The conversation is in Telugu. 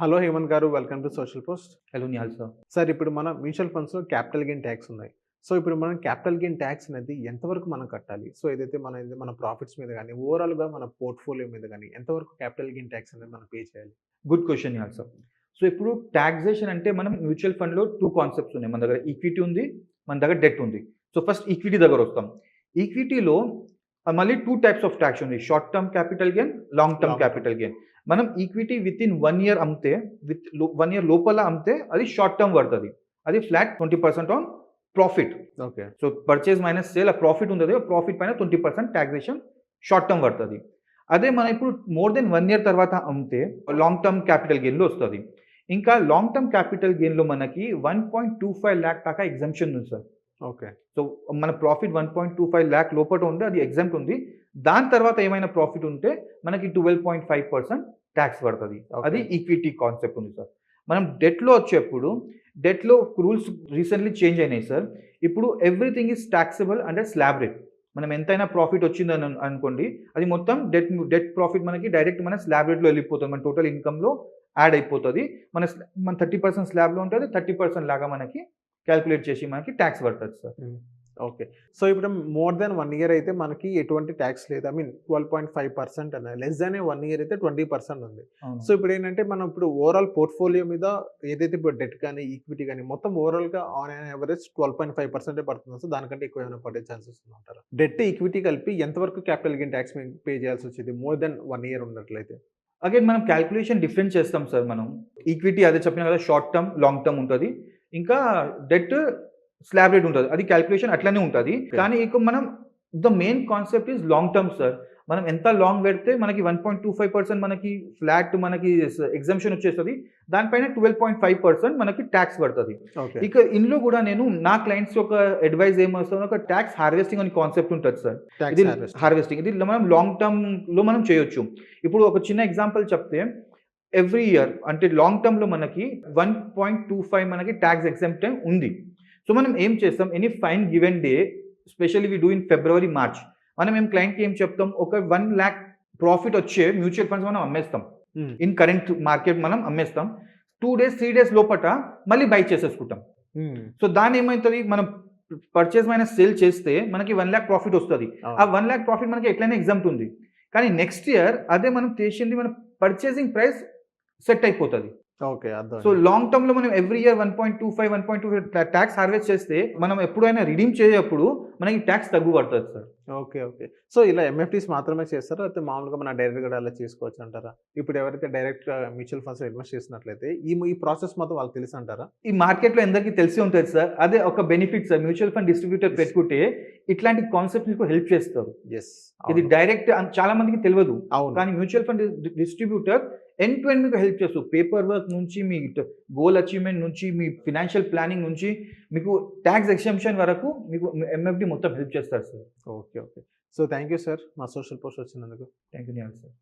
హలో హేమంత్ గారు. Welcome to social post. Hello Nihal sir. Sir ఇప్పుడు మన మ్యూచువల్ ఫండ్స్‌లో క్యాపిటల్ గెయిన్ ట్యాక్స్ ఉన్నాయి. సో ఇప్పుడు మనం క్యాపిటల్ గెయిన్ ట్యాక్స్ అనేది ఎంతవరకు మనం కట్టాలి? సో ఏదైతే మన ప్రాఫిట్స్ మీద గాని, ఓవరాల్‌గా మన పోర్ట్‌ఫోలియో మీద గాని ఎంతవరకు క్యాపిటల్ గెయిన్ ట్యాక్స్ అనేది మనం పే చేయాలి? Good question Nihal sir. So ఇప్పుడు టాక్సేషన్ అంటే మనం మ్యూచువల్ ఫండ్‌లో 2 కాన్సెప్ట్స్ ఉన్నాయి. మన దగ్గర ఈక్విటీ ఉంది. మన దగ్గర డెట్ ఉంది. సో ఫస్ట్ ఈక్విటీ దగ్గరొస్తాం. ఈక్విటీలో మళ్ళీ 2 టైప్స్ ఆఫ్ టాక్స్ ఉంది. Short term capital gain, long term capital gain. మనం ఈక్విటీ వితిన్ 1 ఇయర్ అమ్మితే 1 ఇయర్ లోపల అమ్మితే అది షార్ట్ టర్మ్ పడతది. అది flat 20% on profit. Okay. So purchase minus sale ఆ ప్రాఫిట్ ఉంటది. ఆ ప్రాఫిట్ పైన 20% టాక్సేషన్ షార్ట్ టర్మ్ పడతది. అదే మనం ఇప్పుడు మోర్ దెన్ 1 ఇయర్ తర్వాత అమ్మితే లాంగ్ టర్మ్ క్యాపిటల్ గెయిన్‌లో వస్తది. ఇంకా లాంగ్ టర్మ్ క్యాపిటల్ గెయిన్‌లో మనకి 1.25 లాక్ దాకా ఎగ్జంప్షన్ ఉంది సార్. ఓకే. సో మన ప్రాఫిట్ 1.25 లాక్ లోపట ఉంది. అది ఎగ్జామ్ట్ ఉంది. దాని తర్వాత ఏమైనా ప్రాఫిట్ ఉంటే మనకి 12.5% టాక్స్ పడతది. అది ఈక్విటీ కాన్సెప్ట్ ఉంది సార్. మనం డెట్‌లో వచ్చేప్పుడు డెట్‌లో రూల్స్ రీసెంట్‌లీ చేంజ్ అయినాయి సార్. ఇప్పుడు everything is taxable under slab rate. మనం ఎంతైనా ప్రాఫిట్ వచ్చిందని అనుకోండి. అది మొత్తం డెట్ ప్రాఫిట్ మనకి డైరెక్ట్ మన స్లాబ్ రేట్‌లో వెళ్ళిపోతుంది. మన టోటల్ ఇన్‌కమ్‌లో యాడ్ అయిపోతది. మన 30% స్లాబ్‌లో ఉంటది. 30% లాగా మనకి కాలిక్యులేట్ చేసి మనకి టాక్స్ పడతది సార్. ఓకే. సో ఇప్పుడు మోర్ దెన్ 1 ఇయర్ అయితే మనకి ఎటువంటి టాక్స్ లేదు. ఐ మీన్ 12.5% అన్నారు. లెస్ దాన్ 1 ఇయర్ అయితే 20% ఉంది. అవును. సో ఇప్పుడేంటంటే మనం ఇప్పుడు ఓవరాల్ పోర్ట్‌ఫోలియో మీద ఏదైతే ఇప్పుడు డెట్ గాని, ఈక్విటీ గాని మొత్తం ఓవరాల్‌గా ఆన్ యాన్ యావరేజ్ 12.5% పడుతుంది. సో దానికంటే ఎక్కువ ఏమైనా పడే ఛాన్సెస్ ఉందంటారా? డెట్, ఈక్విటీ కలిపి ఎంతవరకు క్యాపిటల్ గెయిన్ టాక్స్ పే చేయాల్సొచ్చేది మోర్ దెన్ 1 ఇయర్ ఉన్నట్లయితే? అగైన్ మనం కాలిక్యులేషన్ డిఫరెంట్ చేస్తాం సార్ మనం. ఈక్విటీ అదే చెప్పినా కదా షార్ట్ టర్మ్, లాంగ్ టర్మ్ ఉంటది. ఇంకా డెట్ స్లాబ్ రేట్ ఉంటది. అది కాలిక్యులేషన్ అట్లనే ఉంటది. కానీ ఇక మనం the main concept is long term sir. మనం ఎంత లాంగ్ పెడితే మనకి 1.25% మనకి ఫ్లాట్ మనకి ఎగ్జంప్షన్ వచ్చేస్తది. దానిపైన 12.5% మనకి టాక్స్ పడతది. ఓకే. ఇక ఇందులో కూడా నేను నా క్లయింట్స్‌కి ఒక అడ్వైస్ ఏమొస్తదో ఒక టాక్స్ హార్వెస్టింగ్ అనే కాన్సెప్ట్ ఉంటది సార్. టాక్స్ ఇది హార్వెస్టింగ్. హార్వెస్టింగ్. ఇది మనం లాంగ్ టర్మ్‌లో మనం చేయొచ్చు. ఇప్పుడు ఒక చిన్న ఎగ్జాంపుల్ చెప్తే ఎవ్రీ ఇయర్ అంటే లాంగ్ టర్మ్‌లో మనకి 1.25 మనకి టాక్స్ ఎగ్జెంప్ట్ ఉంది. సో మనం ఏం చేస్తాం any fine given day specially we do in February, March. మనం క్లయింట్‌కి ఏం చెప్తాం ఒక 1 లాక్ ప్రాఫిట్ వచ్చే మ్యూచువల్ ఫండ్స్ మనం అమ్మేస్తాం. హ్మ్. ఇన్ కరెంట్ మార్కెట్ మనం అమ్మేస్తాం. 2 డేస్, 3 డేస్ లోపట మళ్ళీ బై చేసేసుకుంటాం. హ్మ్. సో దాన్ని ఏమైతది మనం పర్చేజ్ మైనస్ సేల్ చేస్తే మనకి 1 లాక్ ప్రాఫిట్ వస్తది. ఆ 1 లాక్ ప్రాఫిట్ మనకి ఎట్లైనా ఎగ్జామ్ట్ ఉంది. కానీ నెక్స్ట్ ఇయర్ అదే మనం చేసింది మన పర్చేసింగ్ ప్రైస్ సెట్ అయిపోతది. ఓకే. సో అర్థమైంది. లాంగ్ టర్మ్‌లో మనం ఎవ్రీ ఇయర్ 1.25 టాక్స్ హార్వెస్ట్ చేస్తే మనం ఎప్పుడైనా రిడీమ్ చేసేటప్పుడు మనకి టాక్స్ తగ్గు పడతది సార్. ఓకే. ఓకే. సో ఇలా ఎంఎఫ్‌టీస్ మాత్రమే చేస్తారా? లేకపోతే మామూలుగా మన డైరెక్ట్‌గా కూడా అలా చేసుకోవచ్చంటారా? ఇప్పుడు ఎవరైతే డైరెక్ట్‌గా మ్యూచువల్ ఫండ్స్‌లో ఇన్వెస్ట్ చేసినట్లయితే ఈ ప్రాసెస్ మొత్తం వాళ్ళకి తెలుసంటారా? ఈ మార్కెట్‌లో అందరికీ తెలిసే ఉంటది సార్. అదే ఒక benefit sir. Mutual fund distributor పెట్టుకుంటే ఇట్లాంటి కాన్సెప్ట్స్ మీకు హెల్ప్ చేస్తారు. యెస్. ఇది అవును. డైరెక్ట్ చాలా మందికి తెలవదు. అవును. కానీ mutual fund distributor end to end మీకు హెల్ప్ చేస్తారు. పేపర్ వర్క్ నుంచి మీ గోల్ అచీవ్‌మెంట్ నుంచి మీ ఫైనాన్షియల్ ప్లానింగ్ నుంచి మీకు టాక్స్ ఎగ్జంప్షన్ వరకు మీకు ఎంఎఫ్‌డి మొత్తం హెల్ప్ చేస్తారు sir. Okay. Okay. So thank you sir. మా సోషల్ పోస్ట్ వచ్చినందుకు. Thank you Nihal sir.